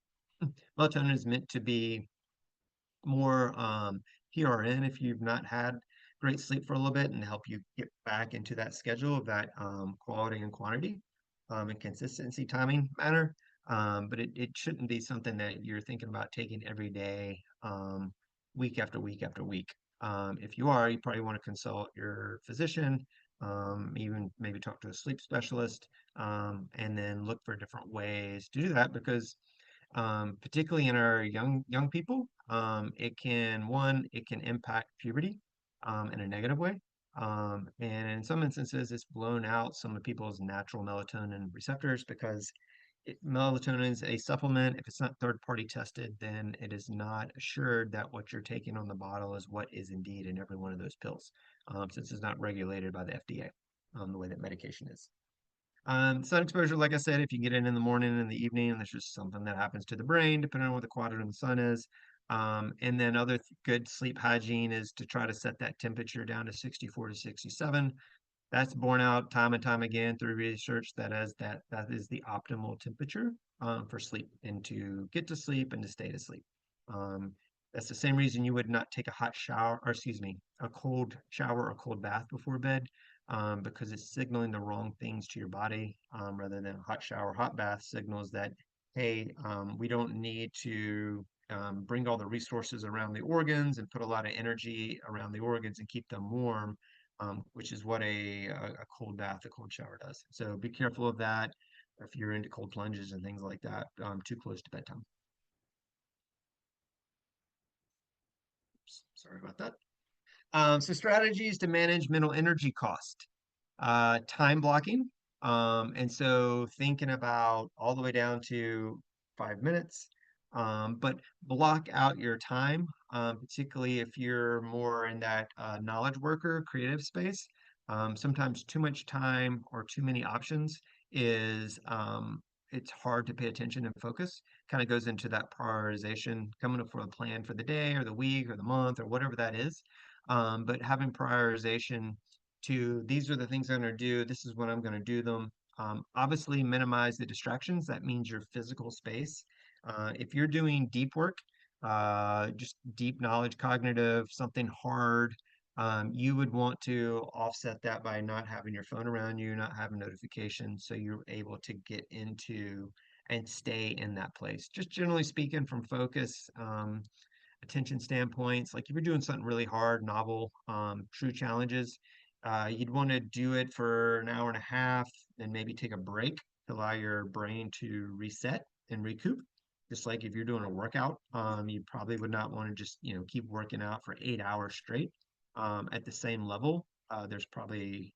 Melatonin is meant to be more PRN if you've not had great sleep for a little bit and help you get back into that schedule of that quality and quantity and consistency timing manner. But it shouldn't be something that you're thinking about taking every day, week after week after week. If you are, you probably want to consult your physician, even maybe talk to a sleep specialist, and then look for different ways to do that because particularly in our young people. It can impact puberty in a negative way. And in some instances, it's blown out some of people's natural melatonin receptors because melatonin is a supplement. If it's not third-party tested, then it is not assured that what you're taking on the bottle is what is indeed in every one of those pills, since it's not regulated by the FDA, the way that medication is. Sun exposure, like I said, if you get it in the morning and in the evening, and there's just something that happens to the brain, depending on what the quadrant of the sun is. And then other good sleep hygiene is to try to set that temperature down to 64 to 67. That's borne out time and time again through research that is the optimal temperature for sleep and to get to sleep and to stay to sleep. Um, that's the same reason you would not take a hot shower, or excuse me, a cold shower or cold bath before bed, because it's signaling the wrong things to your body, rather than a hot shower, hot bath signals that, hey, we don't need to bring all the resources around the organs and put a lot of energy around the organs and keep them warm. which is what a cold bath, a cold shower does. So be careful of that if you're into cold plunges and things like that, too close to bedtime. Sorry about that. So strategies to manage mental energy cost, time blocking. And so thinking about all the way down to 5 minutes, but block out your time, particularly if you're more in that knowledge worker, creative space. Sometimes too much time or too many options is it's hard to pay attention and focus. Kind of goes into that prioritization, coming up with a plan for the day or the week or the month or whatever that is. But having prioritization to these are the things I'm going to do. This is when I'm going to do them. Obviously, minimize the distractions. That means your physical space. If you're doing deep work, just deep knowledge, cognitive, something hard, you would want to offset that by not having your phone around you, not having notifications, so you're able to get into and stay in that place. Just generally speaking, from focus, attention standpoints. Like if you're doing something really hard, novel, true challenges, you'd want to do it for an hour and a half, then maybe take a break to allow your brain to reset and recoup. Just like if you're doing a workout, you probably would not want to just, keep working out for 8 hours straight at the same level. There's probably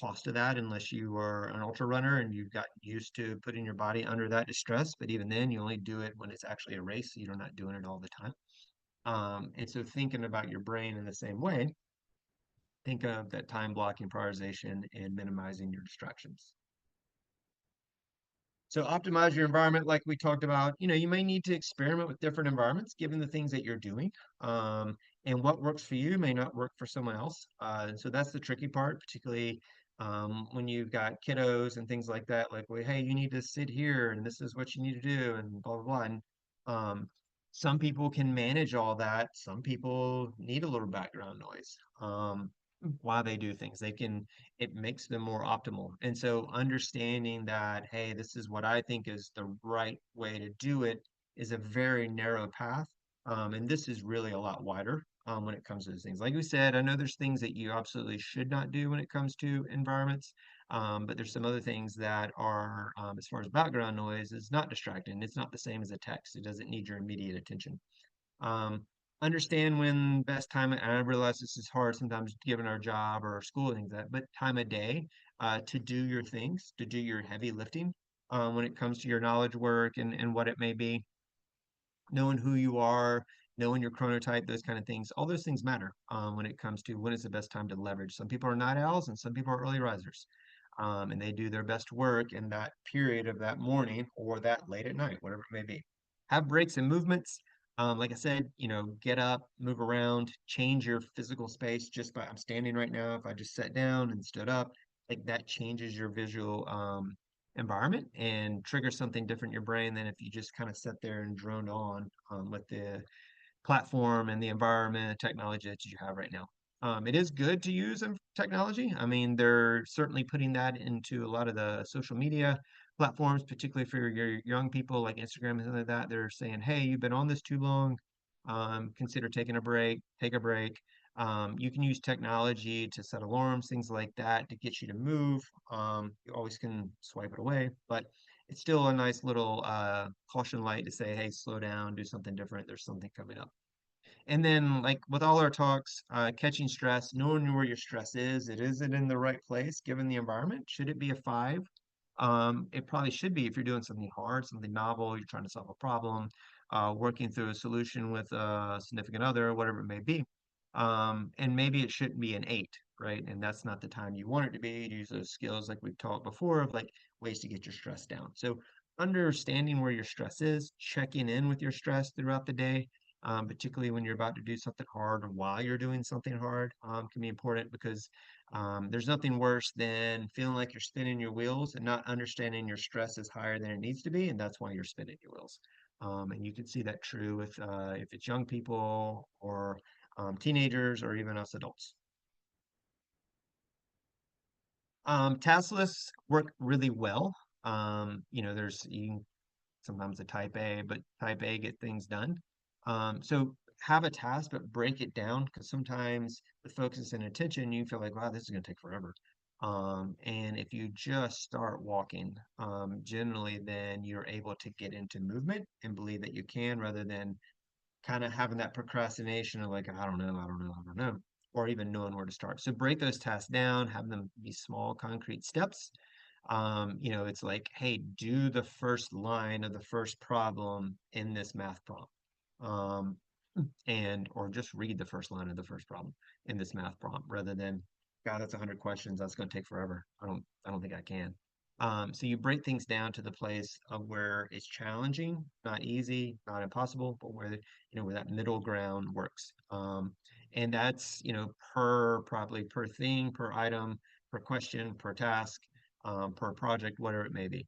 cost to that unless you are an ultra runner and you've got used to putting your body under that distress. But even then, you only do it when it's actually a race. So you're not doing it all the time. And so thinking about your brain in the same way, think of that time blocking prioritization and minimizing your distractions. So optimize your environment, like we talked about. You may need to experiment with different environments given the things that you're doing. And what works for you may not work for someone else. And so that's the tricky part, particularly when you've got kiddos and things like that. Like, well, hey, you need to sit here, and this is what you need to do, and blah blah blah. And um, some people can manage all that. Some people need a little background noise while they do things. It makes them more optimal. And so understanding that, hey, this is what I think is the right way to do it is a very narrow path. And this is really a lot wider when it comes to those things. Like we said, I know there's things that you absolutely should not do when it comes to environments. But there's some other things that are, as far as background noise, is not distracting. It's not the same as a text. It doesn't need your immediate attention. Um, Understand when best time, and I realize this is hard sometimes given our job or our school and things like that, but time of day to do your things, to do your heavy lifting when it comes to your knowledge work and what it may be, knowing who you are, knowing your chronotype, those kind of things, all those things matter when it comes to when is the best time to leverage. Some people are night owls and some people are early risers. And they do their best work in that period of that morning or that late at night, whatever it may be. Have breaks and movements. Like I said, get up, move around, change your physical space just by I'm standing right now. If I just sat down and stood up, like that changes your visual environment and triggers something different in your brain than if you just kind of sat there and droned on with the platform and the environment and technology that you have right now. It is good to use technology. I mean, they're certainly putting that into a lot of the social media platforms, particularly for your young people like Instagram and things like that. They're saying, hey, you've been on this too long. Consider taking a break, take a break. You can use technology to set alarms, things like that, to get you to move. You always can swipe it away, but it's still a nice little caution light to say, hey, slow down, do something different. There's something coming up. And then, like with all our talks, catching stress, knowing where your stress is, is it in the right place given the environment? Should it be a five? It probably should be if you're doing something hard, something novel, you're trying to solve a problem, working through a solution with a significant other, whatever it may be. And maybe it shouldn't be an eight, right? And that's not the time you want it to be. To use those skills like we've talked before of like ways to get your stress down. So understanding where your stress is, checking in with your stress throughout the day, particularly when you're about to do something hard or while you're doing something hard, can be important because there's nothing worse than feeling like you're spinning your wheels and not understanding your stress is higher than it needs to be, and that's why you're spinning your wheels. And you can see that true with if it's young people or teenagers or even us adults. Task lists work really well. There's you can sometimes a type A, but type A get things done. So have a task, but break it down because sometimes with focus and attention, you feel like, wow, this is going to take forever. And if you just start walking, generally, then you're able to get into movement and believe that you can rather than kind of having that procrastination of like, I don't know, I don't know, I don't know, or even knowing where to start. So break those tasks down, have them be small, concrete steps. It's like, hey, do the first line of the first problem in this math problem. Um, and or just read the first line of the first problem in this math prompt rather than, God, that's 100 questions. That's going to take forever. I don't think I can. So you break things down to the place of where it's challenging, not easy, not impossible, but where that middle ground works. And that's, probably per thing, per item, per question, per task, per project, whatever it may be.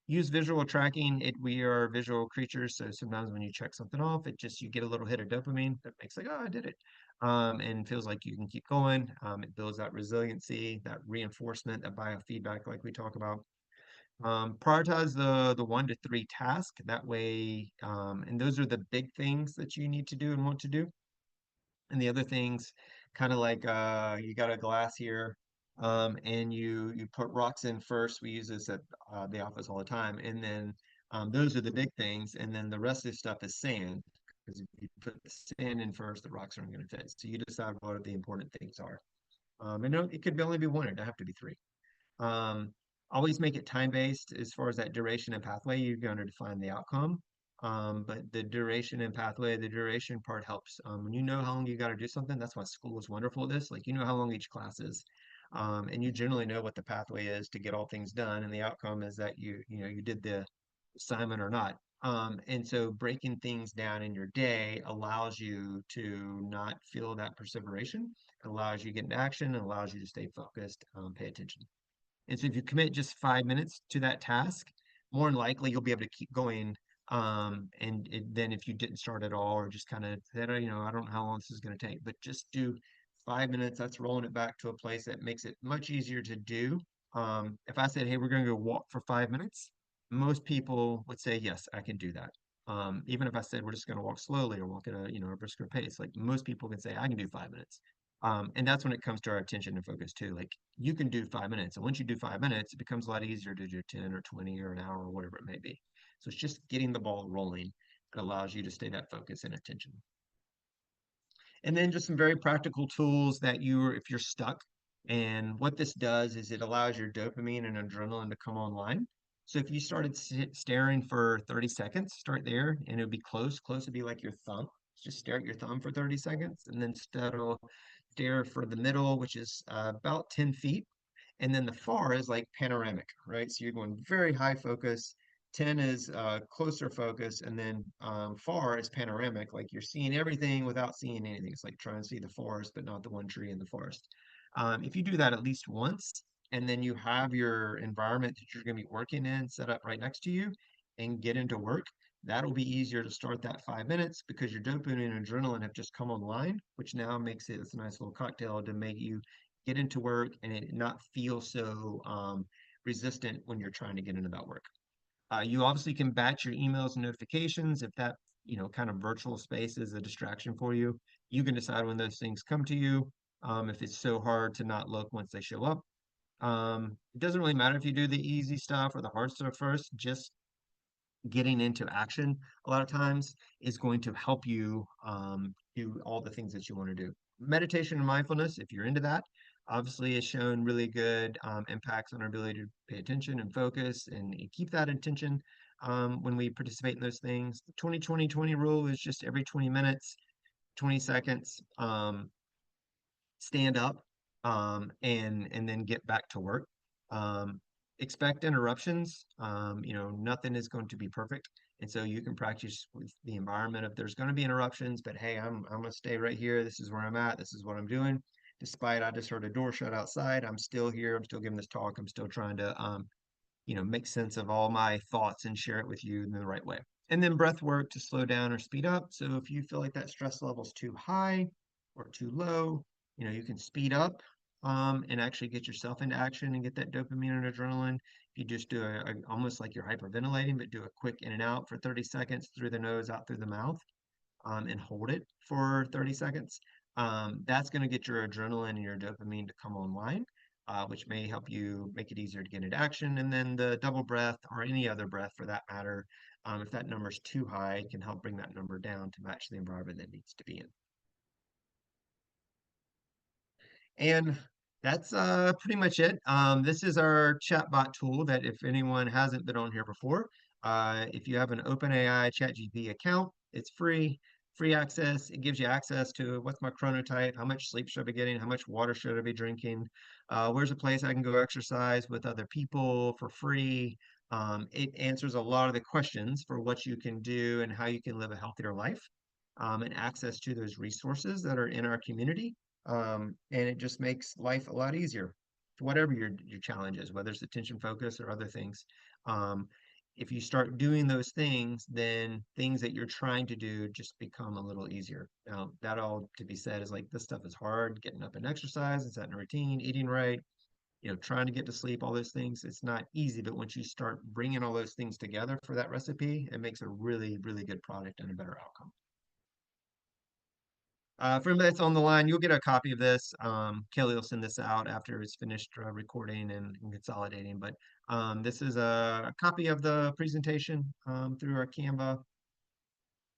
Use visual tracking. We are visual creatures, so sometimes when you check something off, you get a little hit of dopamine that makes like, oh, I did it, and feels like you can keep going. It builds that resiliency, that reinforcement, that biofeedback, like we talk about. Prioritize the 1 to 3 tasks. That way, and those are the big things that you need to do and want to do. And the other things, kind of like you got a glass here, and you put rocks in first. We use this at the office all the time, and then those are the big things, and then the rest of the stuff is sand. Because if you put the sand in first, the rocks aren't going to fit. So you decide what the important things are. And it could only be one; it don't have to be three. Um, Always make it time-based as far as that duration and pathway. You're going to define the outcome. But the duration and pathway, the duration part helps. When you know how long you got to do something, that's why school is wonderful at this. Like you know how long each class is. And you generally know what the pathway is to get all things done, and the outcome is that you did the assignment or not. And so breaking things down in your day allows you to not feel that perseveration. It allows you to get into action and allows you to stay focused, pay attention. And so if you commit just 5 minutes to that task, more than likely you'll be able to keep going. Then if you didn't start at all or just kind of said, oh, I don't know how long this is going to take, but just do 5 minutes. That's rolling it back to a place that makes it much easier to do. If I said, hey, we're going to go walk for 5 minutes, most people would say, yes, I can do that. Even if I said we're just going to walk slowly or walk at a brisker pace, like most people can say, I can do 5 minutes. And that's when it comes to our attention and focus too. Like you can do 5 minutes, and once you do 5 minutes, it becomes a lot easier to do 10 or 20 or an hour or whatever it may be. So it's just getting the ball rolling that allows you to stay that focus and attention. And then just some very practical tools that if you're stuck. And what this does is it allows your dopamine and adrenaline to come online. So if you started staring for 30 seconds, start there, and it would be close. Close would be like your thumb. Just stare at your thumb for 30 seconds, and then stare for the middle, which is about 10 feet. And then the far is like panoramic, right? So you're going very high focus. 10 is closer focus, and then far is panoramic, like you're seeing everything without seeing anything. It's like trying to see the forest, but not the one tree in the forest. If you do that at least once, and then you have your environment that you're going to be working in set up right next to you and get into work, that'll be easier to start that 5 minutes because your dopamine and adrenaline have just come online, which now makes it's a nice little cocktail to make you get into work and it not feel so resistant when you're trying to get into that work. You obviously can batch your emails and notifications if that, kind of virtual space is a distraction for you. You can decide when those things come to you. If it's so hard to not look once they show up. It doesn't really matter if you do the easy stuff or the hard stuff first, just getting into action a lot of times is going to help you do all the things that you want to do. Meditation and mindfulness, if you're into that, obviously has shown really good impacts on our ability to pay attention and focus and keep that attention when we participate in those things. The 20-20-20 rule is just every 20 minutes, 20 seconds. Stand up and then get back to work. Um, Expect interruptions. Nothing is going to be perfect. And so you can practice with the environment if there's going to be interruptions, but hey, I'm gonna stay right here. This is where I'm at. This is what I'm doing. Despite I just heard a door shut outside, I'm still here. I'm still giving this talk. I'm still trying to make sense of all my thoughts and share it with you in the right way. And then breath work to slow down or speed up. So if you feel like that stress level is too high or too low, you can speed up and actually get yourself into action and get that dopamine and adrenaline. If you just do almost like you're hyperventilating, but do a quick in and out for 30 seconds through the nose, out through the mouth. and hold it for 30 seconds. That's going to get your adrenaline and your dopamine to come online, which may help you make it easier to get into action. And then the double breath or any other breath for that matter, if that number is too high, it can help bring that number down to match the environment that it needs to be in. And that's pretty much it. This is our chatbot tool that if anyone hasn't been on here before, if you have an OpenAI ChatGPT account, it's free access. It gives you access to what's my chronotype, how much sleep should I be getting, how much water should I be drinking, where's a place I can go exercise with other people for free. It answers a lot of the questions for what you can do and how you can live a healthier life, and access to those resources that are in our community, and it just makes life a lot easier, whatever your challenge is, whether it's attention focus or other things. Um, if you start doing those things, then things that you're trying to do just become a little easier. Now, that all to be said is like this stuff is hard, getting up and exercise and setting a routine, eating right, trying to get to sleep, all those things. It's not easy, but once you start bringing all those things together for that recipe, it makes a really, really good product and a better outcome. For everybody that's on the line, you'll get a copy of this. Kelly will send this out after it's finished recording and consolidating. But this is a copy of the presentation through our Canva.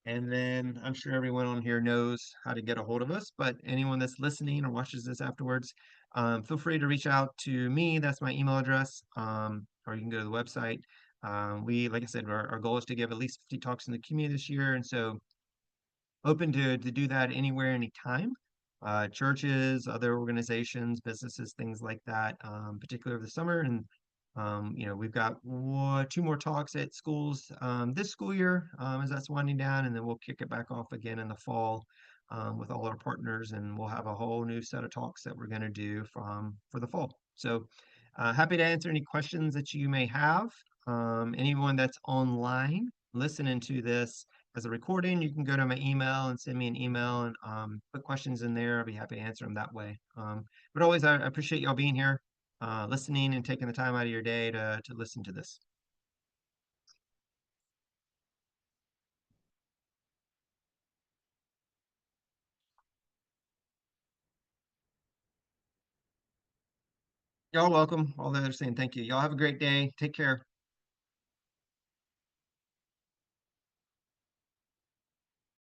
And then I'm sure everyone on here knows how to get a hold of us. But anyone that's listening or watches this afterwards, feel free to reach out to me. That's my email address. Or you can go to the website. Like I said, our goal is to give at least 50 talks in the community this year. And so open to do that anywhere, anytime. Churches, other organizations, businesses, things like that, particularly over the summer. And we've got two more talks at schools this school year as that's winding down, and then we'll kick it back off again in the fall with all our partners, and we'll have a whole new set of talks that we're going to do for the fall. So happy to answer any questions that you may have. Anyone that's online listening to this as a recording, you can go to my email and send me an email and put questions in there. I'll be happy to answer them that way. But always, I appreciate y'all being here, listening and taking the time out of your day to listen to this. Y'all welcome. All that are saying thank you. Y'all have a great day. Take care.